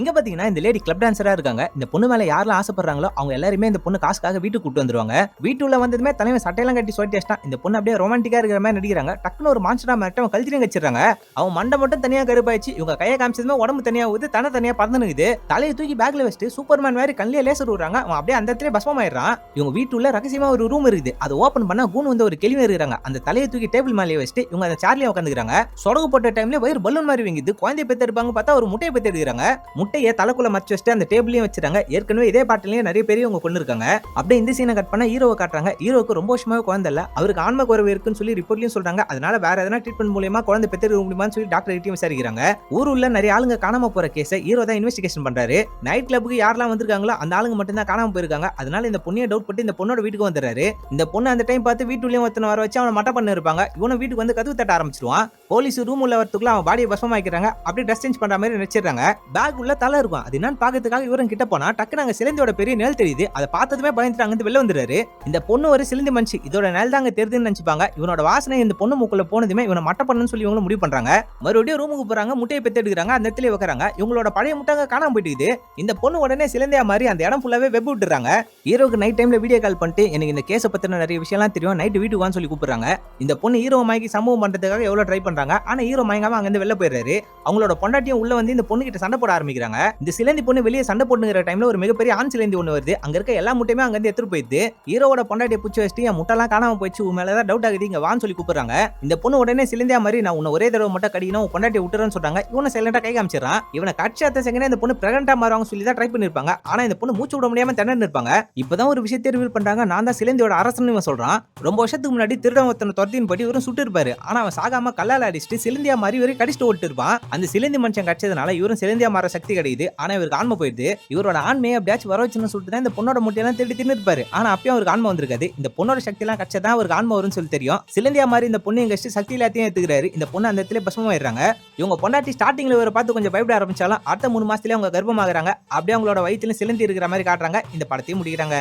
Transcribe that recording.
இங்க பாத்தீங்கன்னா இந்த லேடி கிளப் டான்சரா இருக்காங்க. இந்த பொண்ணு மேல யாரெல்லாம் ஆசைப்படுறாங்களோ அவங்க எல்லாருமே இந்த பொண்ணு காசுக்காக வீட்டுக்கு கூட்டு வந்துருவாங்க. வீட்டுல வந்ததுமே தலைவன் சட்டையெல்லாம் கட்டி சொல்லி வச்சிட்டான். இந்த பொண்ணு அப்படியே ரொமான்டிக்கா இருக்கிற மாதிரி நடிக்கிறாங்க. டக்குனு ஒரு மான்ஸ்டரா மாட்ட அவன் கழுத்திலையும் கச்சிடுறாங்க. அவன் மண்டை மட்டும் தனியா கருப்பாயிச்சு. இவங்க கையை காமிச்சதுமே உடம்பு தனியா ஊது, தன தனியா பறந்துனுக்குது. தலையை தூக்கி பேக்ல வச்சுட்டு சூப்பர்மேன் மாதிரி கண்ணிலே லேசர் விடுறாங்க. அவன் அப்படியே அந்த இடத்துல பஸ்மமாயிடுறான். இவங்க வீட்டுல ரகசியமா ஒரு ரூம் இருக்குது. அதை ஓபன் பண்ணா கூன் வந்து ஒரு கேள்வி இருக்காங்க. அந்த தலையை தூக்கி டேபிள் மேலே வச்சுட்டு இவங்க அந்த சேர்லயே உட்காந்துக்கிறாங்க. சொடகு போட்ட டைம்ல வயிறு பலூன் மாதிரி வீங்குது. குழந்தைய பெத்து எடுப்பாங்க பார்த்தா ஒரு முட்டையை பெத்து எடுக்கிறாங்க. முட்டையை தலைக்குள்ள மறைச்சு வச்சுட்டு அந்த டேபிளையும் வச்சிருக்காங்க. ஏற்கனவே இதே பாட்டிலேயே நிறைய பேர் இவங்க கொண்டு இருக்காங்க. அப்படியே இந்த சீனை கட் பண்ண ஹீரோவை காட்டுறாங்க. ஹீரோவுக்கு ரொம்ப வருஷமாவே குழந்தை இல்ல, அவருக்கு ஆன்ம குறைவு இருக்குன்னு சொல்லி ரிப்போர்ட்லயும் சொல்றாங்க. அதனால வேற எதனா ட்ரீட்மெண்ட் மூலமா குழந்தை பெத்து முடியுமான்னு சொல்லி டாக்டர் கிட்டயும் விசாரிக்கிறாங்க. ஊருள்ள நிறைய ஆளுங்க காணாம போற கேஸை ஹீரோ தான் இன்வெஸ்டிகேஷன் பண்றாரு. நைட் கிளப்புக்கு யாரெல்லாம் வந்திருக்காங்களோ அந்த ஆளுங்க மட்டும் தான் காணாம போயிருக்காங்க. அதனால இந்த பொண்ணைய டவுட் பட்டு இந்த பொண்ணோட வீட்டுக்கு வந்துறாரு. இந்த பொண்ணு அந்த டைம் பார்த்து வீட்டுலயும் ஒருத்தன வர வச்சு அவனை மட்ட பண்ணி இருப்பாங்க. இவனை வீட்டுக்கு வந்து கதவு தட்ட ஆரம்பிச்சிருவான். போலீஸ் ரூம் உள்ள வரதுக்குள்ள அவன் பாடியை பஸ்மமாக்கிறாங்க. அப்படியே ட்ரெஸ் சேஞ்ச் பண்ற மாதிரி நினைச்சிடுறாங்க. பேக் உள்ள தலை இருக்கும். அது என்னன்னு பாக்கிறதுக்காக இவரும் கிட்ட போனா டக்கு நாங்க சிலந்தியோட பெரிய நிழல் தெரியுது. அதை பார்த்ததுமே பயந்துட்டு அங்கிருந்து வெளில வந்துறாரு. இந்த பொண்ணு ஒரு சிலந்தி மனுஷி, இதோட நிழல் தாங்க தெரியுதுன்னு நினைச்சுப்பாங்க. இவனோட வாசனை இந்த பொண்ணு மூக்குள்ள போனதுமே இவனை மட்ட பண்ணணும்னு சொல்லி இவங்க முடிவு பண்றாங்க. மறுபடியும் ரூமுக்கு போறாங்க. முட்டையை பெத்து எடுக்கிறாங்க. அந்த இடத்துல வைக்கிறாங்க. இவங்களோட பழைய முட்டைங்க காணாம போயிட்டு இந்த பொண்ணு உடனே சிலந்தியா மாதிரி அந்த இடம் ஃபுல்லாவே வெப் விட்டுறாங்க. ஹீரோக்கு நைட் டைம்ல வீடியோ கால் பண்ணிட்டு எனக்கு இந்த கேஸை பத்தின நிறைய விஷயம்லாம் தெரியும், நைட் வீட்டுக்கு வான்னு சொல்லி கூப்பிடுறாங்க. இந்த பொண்ணு ஹீரோ மயக்கி சம்பவம் பண்றதுக்காக எவ்வளவு ட்ரை பண்றாங்க. ஆனா ஹீரோ மயங்காம அங்கிருந்து வெளில போயிடுறாரு. அவங்களோட பொண்டாட்டியும் உள்ள வந்து இந்த பொண்ணு கிட்ட சண்டை போட ஆரம்பிக்கிறாங்க. இந்த சிலந்தி பொண்ணு வெளியே சண்டை போட்டுங்கிற டைம்ல ஒரு மிகப்பெரிய ஆண் சிலந்தி ஒண்ணு வருது. அங்க இருக்க எல்லா முட்டையுமே அங்க இருந்து எடுத்துட்டு போயிடுது. ஹீரோவோட பொண்டாட்டியை புடிச்சு வச்சுட்டு என் முட்டைலாம் காணாம போயிடுச்சு, உன் மேலதான் டவுட் ஆகுது, இங்க வான்னு சொல்லி கூப்பிடுறாங்க. இந்த பொண்ணு உடனே சிலந்தியா மாதிரி நான் உன்னை ஒரே தடவை மட்டும் கடிக்கணும், பொண்டாட்டியை விட்டுறேன்னு சொல்றாங்க. இவனை சைலண்டா கை காமிச்சிடறான். இவனை கட்சாத்த செகண்ட் இந்த பொண்ணு பிரெக்னண்டா மாறுவாங்க சொல்லி தான் ட்ரை பண்ணிருப்பாங்க. ஆனா இந்த பொண்ணு மூச்சு விட முடியாம திணறி இருப்பாங்க. இப்பதான் ஒரு விஷயத்தை ரிவீல் பண்றாங்க. நான் தான் சிலந்தியோட அரசன் இவன் சொல்றான். ரொம்ப வருஷத்துக்கு முன்னாடி திருடன் ஒருத்தனை துரத்தின்னு போய் இவரும் சுட்டு இருப்பாரு. ஆனா அவன் சாகாம கல்லால அடிச்சுட்டு சிலந்தியா மாதிரி இவரை கடிச்சிட்டு ஓட்டு இருப்பான். அந்த சிலந்தி மனுஷன் கடிச்சதுனால இவரும் சிலந்தியா மாற சக்தி கிடையாது. ஆனா இவருக்கு ஆன்மை போயிடுது. இவரோட ஆண்மையை அப்படியாச்சும் வர வச்சுன்னு சொல்லிட்டு தான் இந்த பொண்ணோட முட்டையெல்லாம் தேடி தின்னு இருப்பாரு. ஆனா அப்பயும் அவருக்கு ஆன்மை வந்திருக்காது. இந்த பொண்ணோட சக்தி எல்லாம் கடிச்சதான் அவருக்கு ஆன்மை வரும்னு சொல்லி தெரியும். சிலந்தியா மாதிரி இந்த பொண்ணு எங்க சக்தி எல்லாத்தையும் எடுத்துக்கிறாரு. இந்த பொண்ணு அந்த இடத்துல பஸ்மமாயிடுறாங்க. இவங்க பொண்டாட்டி ஸ்டார்டிங்ல இவரை பார்த்து கொஞ்சம் பயப்பட ஆரம்பிச்சாலும் அடுத்த 3 மாசத்துல அவங்க கர்ப்பமாகறாங்க. அப்படியே அவங்களோட வயிற்றுல சிலந்தி இருக்கிற மாதிரி காட்டுறாங்க. இந்த படத்தையும் முடிக்கிறாங்க.